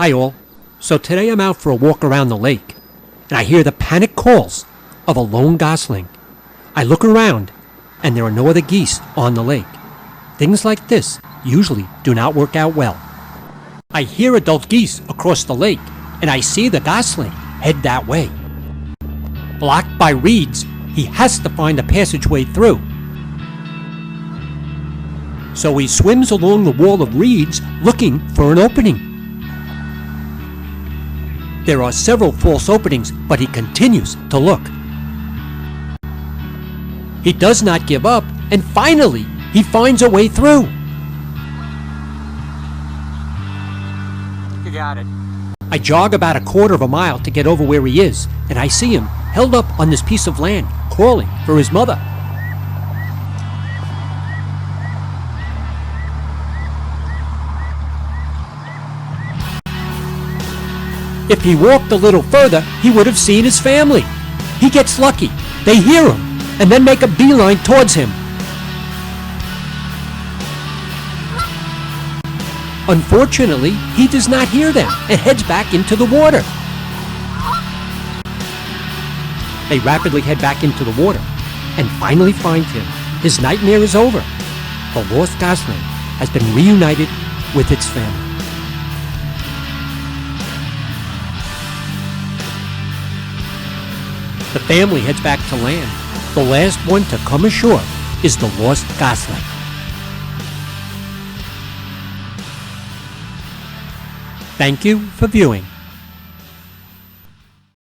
Hi all. So today I'm out for a walk around the lake, and I hear the panic calls of a lone gosling. I look around, and there are no other geese on the lake. Things like this usually do not work out well. I hear adult geese across the lake, and I see the gosling head that way. Blocked by reeds, he has to find a passageway through. So he swims along the wall of reeds looking for an opening. There are several false openings, but he continues to look. He does not give up, and finally, he finds a way through. You got it. I jog about a quarter of a mile to get over where he is, and I see him held up on this piece of land, calling for his mother. If he walked a little further, he would have seen his family. He gets lucky. They hear him and then make a beeline towards him. Unfortunately, he does not hear them and heads back into the water. They rapidly head back into the water and finally find him. His nightmare is over. The lost gosling has been reunited with its family. The family heads back to land. The last one to come ashore is the lost gosling. Thank you for viewing.